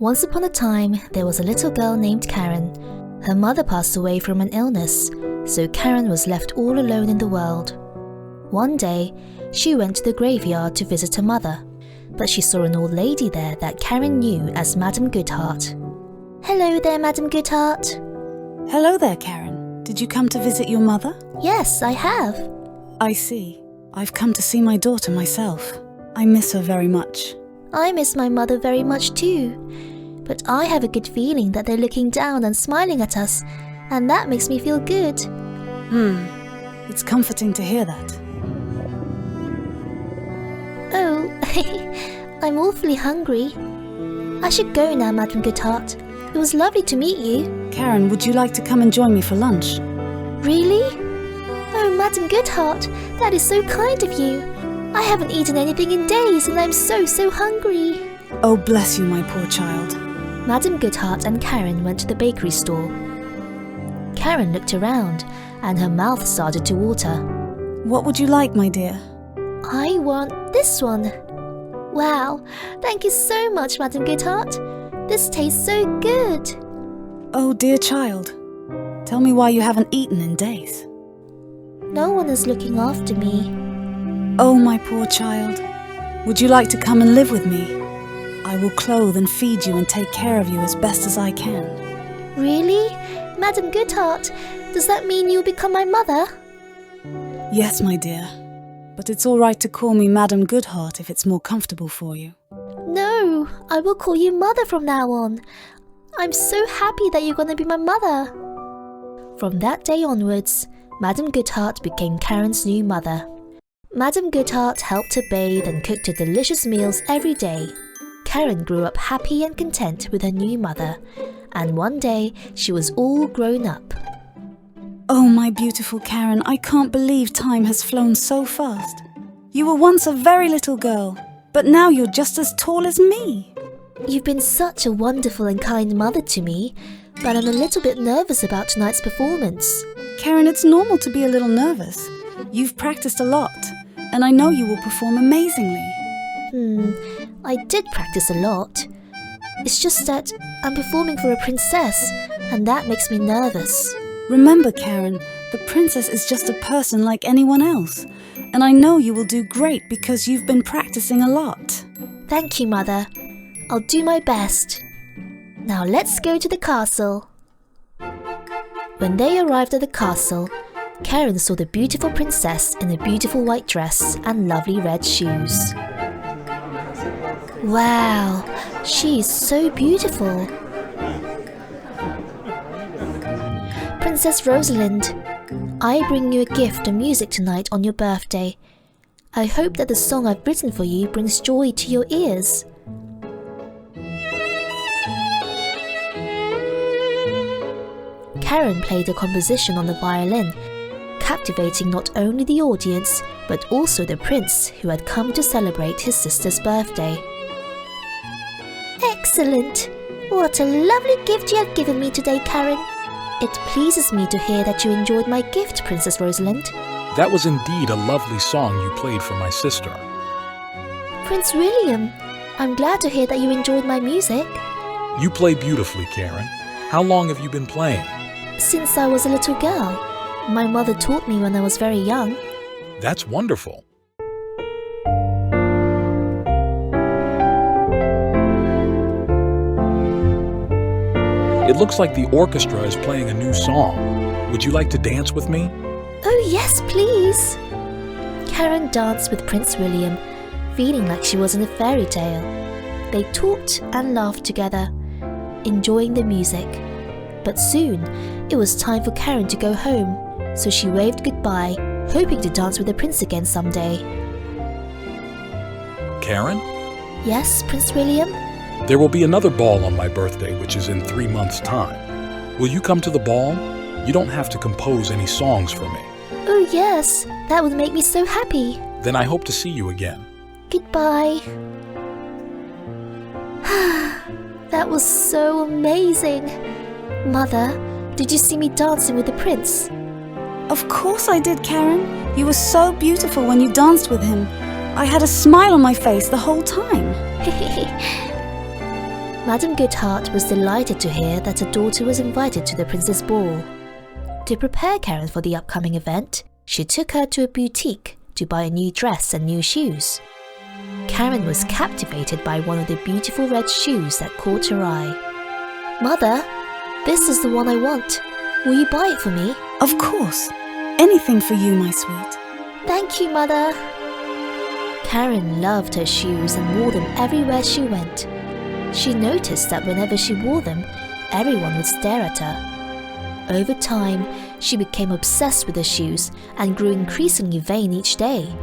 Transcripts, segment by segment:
Once upon a time, there was a little girl named Karen. Her mother passed away from an illness, so Karen was left all alone in the world. One day, she went to the graveyard to visit her mother, but she saw an old lady there that Karen knew as Madame Goodheart. "Hello there, Madame Goodheart." Hello there, Karen. Did you come to visit your mother? "Yes, I have." I see. I've come to see my daughter myself. I miss her very much. "I miss my mother very much too. But I have a good feeling that they're looking down and smiling at us, and that makes me feel good." It's comforting to hear that. "Oh, I'm awfully hungry. I should go now, Madame Goodheart. It was lovely to meet you." Karen, would you like to come and join me for lunch? "Really? Oh, Madame Goodheart, that is so kind of you. I haven't eaten anything in days and I'm so hungry." Oh, bless you, my poor child. Madame Goodheart and Karen went to the bakery store. Karen looked around and her mouth started to water. What would you like, my dear? "I want this one." "Wow, thank you so much, Madame Goodheart. This tastes so good." Oh, dear child. Tell me why you haven't eaten in days. "No one is looking after me." Oh, my poor child. Would you like to come and live with me? I will clothe and feed you and take care of you as best as I can. "Really? Madame Goodheart, does that mean you'll become my mother?" Yes, my dear. But it's all right to call me Madame Goodheart if it's more comfortable for you. "No, I will call you Mother from now on. I'm so happy that you're going to be my mother." From that day onwards, Madame Goodheart became Karen's new mother. Madame Goodheart helped her bathe and cooked her delicious meals every day. Karen grew up happy and content with her new mother, and one day she was all grown up. Oh, my beautiful Karen, I can't believe time has flown so fast. You were once a very little girl, but now you're just as tall as me. You've been such a wonderful and kind mother to me, but I'm a little bit nervous about tonight's performance. Karen, it's normal to be a little nervous. You've practiced a lot, and I know you will perform amazingly. I did practice a lot. It's just that I'm performing for a princess, and that makes me nervous. Remember, Karen, the princess is just a person like anyone else, and I know you will do great because you've been practicing a lot. Thank you, Mother. I'll do my best. Now let's go to the castle. When they arrived at the castle, Karen saw the beautiful princess in a beautiful white dress and lovely red shoes. Wow, she is so beautiful. Princess Rosalind, I bring you a gift of music tonight on your birthday. I hope that the song I've written for you brings joy to your ears. Karen played a composition on the violin, captivating not only the audience, but also the prince who had come to celebrate his sister's birthday. "Excellent! What a lovely gift you have given me today, Karen. It pleases me to hear that you enjoyed my gift, Princess Rosalind." That was indeed a lovely song you played for my sister. "Prince William, I'm glad to hear that you enjoyed my music." You play beautifully, Karen. How long have you been playing? "Since I was a little girl. My mother taught me when I was very young." That's wonderful. It looks like the orchestra is playing a new song. Would you like to dance with me? "Oh yes, please." Karen danced with Prince William, feeling like she was in a fairy tale. They talked and laughed together, enjoying the music. But soon, it was time for Karen to go home, so she waved goodbye, hoping to dance with the prince again someday. Karen? "Yes, Prince William?" There will be another ball on my birthday, which is in 3 months' time. Will you come to the ball? You don't have to compose any songs for me. "Oh yes, that would make me so happy." Then I hope to see you again. Goodbye. That was so amazing. Mother, did you see me dancing with the prince? Of course I did, Karen. You were so beautiful when you danced with him. I had a smile on my face the whole time. Madame Goodheart was delighted to hear that her daughter was invited to the prince's ball. To prepare Karen for the upcoming event, she took her to a boutique to buy a new dress and new shoes. Karen was captivated by one of the beautiful red shoes that caught her eye. "Mother, this is the one I want. Will you buy it for me?" Of course. Anything for you, my sweet. "Thank you, Mother." Karen loved her shoes and wore them everywhere she went. She noticed that whenever she wore them, everyone would stare at her. Over time, she became obsessed with her shoes and grew increasingly vain each day,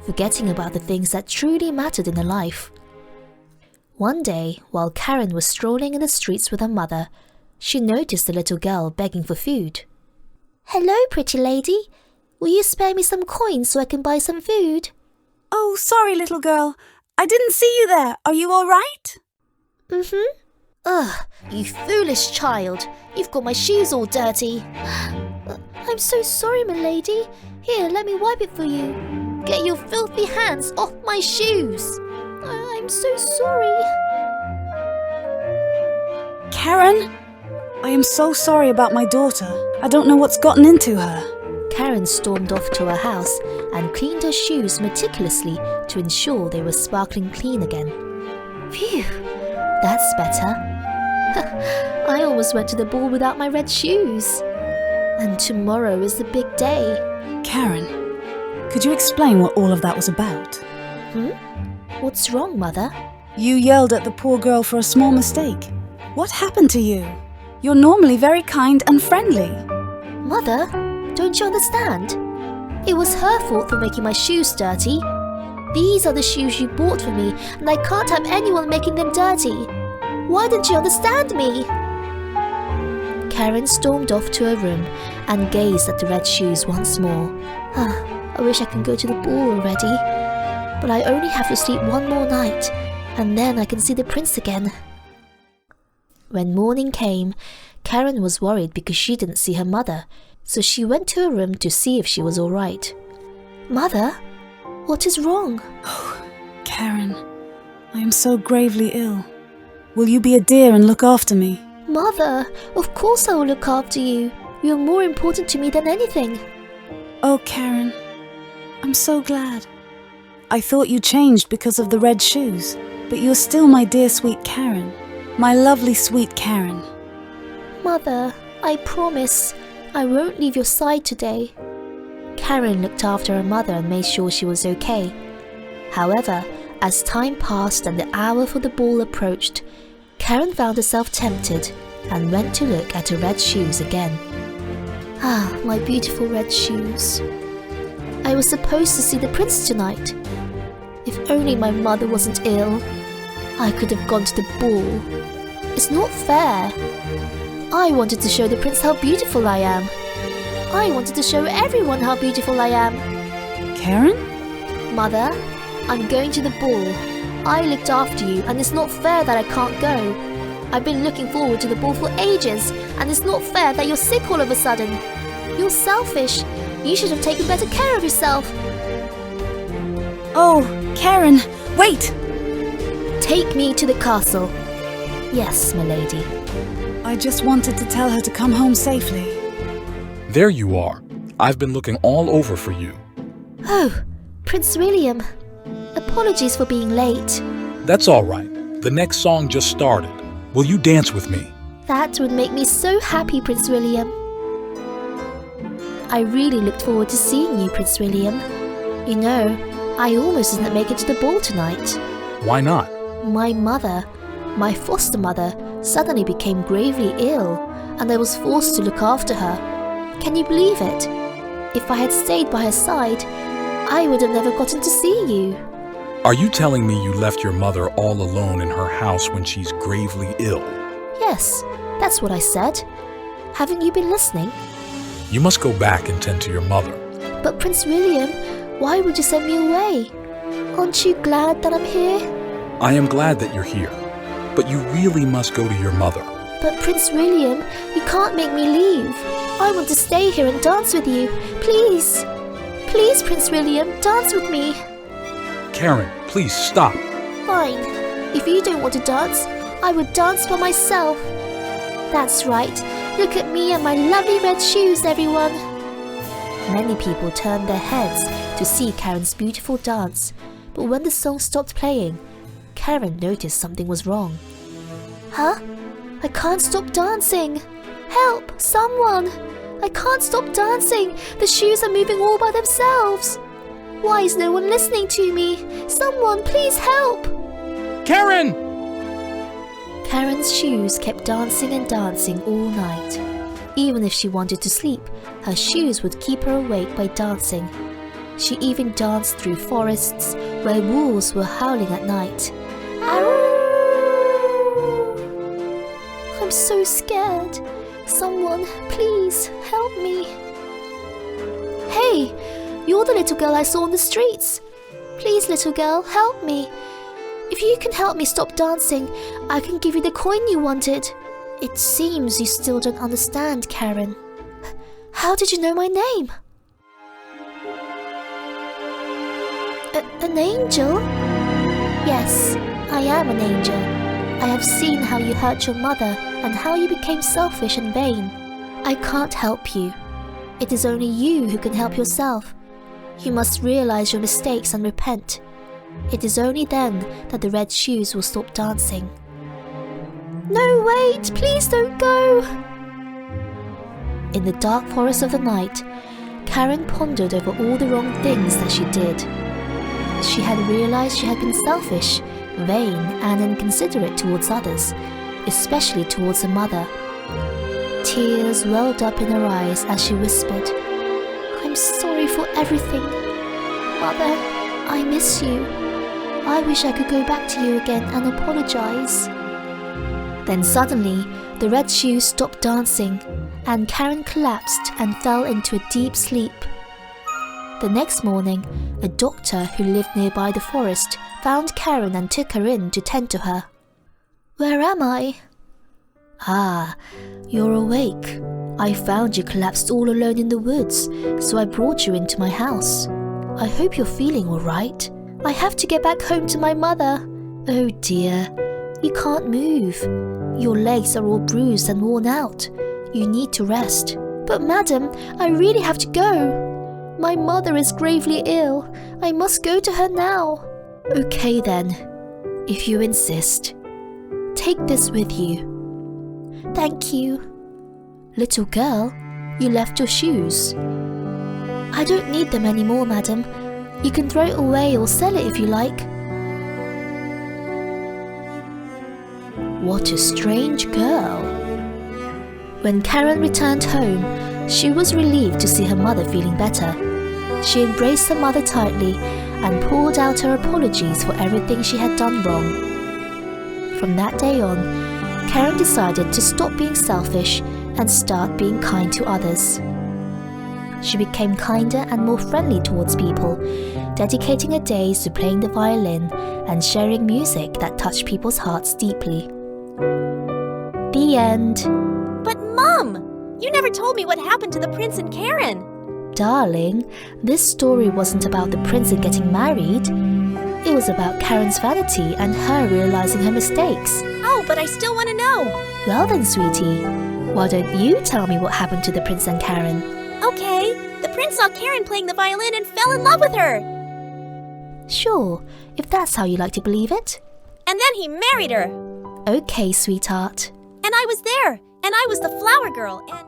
forgetting about the things that truly mattered in her life. One day, while Karen was strolling in the streets with her mother, she noticed a little girl begging for food. "Hello, pretty lady. Will you spare me some coins so I can buy some food?" Oh, sorry, little girl. I didn't see you there. Are you all right? "Mm-hmm." "Ugh, you foolish child. You've got my shoes all dirty." "I'm so sorry, milady. Here, let me wipe it for you. Get your filthy hands off my shoes." "I'm so sorry." Karen? I am so sorry about my daughter. I don't know what's gotten into her. Karen stormed off to her house and cleaned her shoes meticulously to ensure they were sparkling clean again. Phew, that's better. I almost went to the ball without my red shoes. And tomorrow is the big day. Karen, could you explain what all of that was about? What's wrong, Mother? You yelled at the poor girl for a small mistake. What happened to you? You're normally very kind and friendly. Mother, don't you understand? It was her fault for making my shoes dirty. These are the shoes you bought for me, and I can't have anyone making them dirty. Why don't you understand me? Karen stormed off to her room and gazed at the red shoes once more. I wish I could go to the ball already. But I only have to sleep one more night, and then I can see the prince again. When morning came, Karen was worried because she didn't see her mother, so she went to her room to see if she was all right. "Mother, what is wrong?" Oh, Karen, I am so gravely ill. Will you be a dear and look after me? "Mother, of course I will look after you. You are more important to me than anything." Oh, Karen, I'm so glad. I thought you changed because of the red shoes, but you're still my dear sweet Karen. My lovely sweet Karen. "Mother, I promise I won't leave your side today." Karen looked after her mother and made sure she was okay. However, as time passed and the hour for the ball approached, Karen found herself tempted and went to look at her red shoes again. My beautiful red shoes. I was supposed to see the prince tonight. If only my mother wasn't ill, I could have gone to the ball. It's not fair. I wanted to show the prince how beautiful I am. I wanted to show everyone how beautiful I am. Karen? Mother, I'm going to the ball. I looked after you, and it's not fair that I can't go. I've been looking forward to the ball for ages, and it's not fair that you're sick all of a sudden. You're selfish. You should have taken better care of yourself. Oh, Karen, wait! Take me to the castle. Yes, milady. I just wanted to tell her to come home safely. There you are. I've been looking all over for you. Oh, Prince William. Apologies for being late. That's all right. The next song just started. Will you dance with me? That would make me so happy, Prince William. I really looked forward to seeing you, Prince William. You know, I almost didn't make it to the ball tonight. Why not? My mother, my foster mother, suddenly became gravely ill, and I was forced to look after her. Can you believe it? If I had stayed by her side, I would have never gotten to see you. Are you telling me you left your mother all alone in her house when she's gravely ill? Yes, that's what I said. Haven't you been listening? You must go back and tend to your mother. But Prince William, why would you send me away? Aren't you glad that I'm here? I am glad that you're here, but you really must go to your mother. But Prince William, you can't make me leave. I want to stay here and dance with you. Please. Please, Prince William, dance with me. Karen, please stop. Fine. If you don't want to dance, I would dance for myself. That's right. Look at me and my lovely red shoes, everyone. Many people turned their heads to see Karen's beautiful dance, but when the song stopped playing, Karen noticed something was wrong. Huh? I can't stop dancing. Help, someone! I can't stop dancing. The shoes are moving all by themselves. Why is no one listening to me? Someone, please help! Karen! Karen's shoes kept dancing and dancing all night. Even if she wanted to sleep, her shoes would keep her awake by dancing. She even danced through forests where wolves were howling at night. I'm so scared. Someone, please help me. Hey, you're the little girl I saw on the streets. Please, little girl, help me. If you can help me stop dancing, I can give you the coin you wanted. It seems you still don't understand, Karen. How did you know my name? An angel? Yes, I am an angel. I have seen how you hurt your mother and how you became selfish and vain. I can't help you. It is only you who can help yourself. You must realize your mistakes and repent. It is only then that the red shoes will stop dancing. No, wait! Please don't go! In the dark forest of the night, Karen pondered over all the wrong things that she did. She had realized she had been selfish, vain, and inconsiderate towards others, especially towards her mother. Tears welled up in her eyes as she whispered, "I'm sorry for everything. Mother, I miss you. I wish I could go back to you again and apologize." Then suddenly, the red shoes stopped dancing, and Karen collapsed and fell into a deep sleep. The next morning, a doctor who lived nearby the forest found Karen and took her in to tend to her. "Where am I?" "Ah, you're awake. I found you collapsed all alone in the woods, so I brought you into my house. I hope you're feeling all right. I have to get back home to my mother." "Oh dear, you can't move. Your legs are all bruised and worn out. You need to rest." "But madam, I really have to go. My mother is gravely ill. I must go to her now." "Okay then, if you insist. Take this with you." "Thank you." "Little girl, you left your shoes." "I don't need them anymore, madam. You can throw it away or sell it if you like." What a strange girl. When Karen returned home, she was relieved to see her mother feeling better. She embraced her mother tightly and poured out her apologies for everything she had done wrong. From that day on, Karen decided to stop being selfish and start being kind to others. She became kinder and more friendly towards people, dedicating her days to playing the violin and sharing music that touched people's hearts deeply. The end. But Mom, you never told me what happened to the prince and Karen. Darling, this story wasn't about the prince and getting married. It was about Karen's vanity and her realizing her mistakes. Oh, but I still want to know. Well then, sweetie, why don't you tell me what happened to the prince and Karen? Okay, the prince saw Karen playing the violin and fell in love with her. Sure, if that's how you like to believe it. And then he married her. Okay, sweetheart. And I was there, and I was the flower girl, and...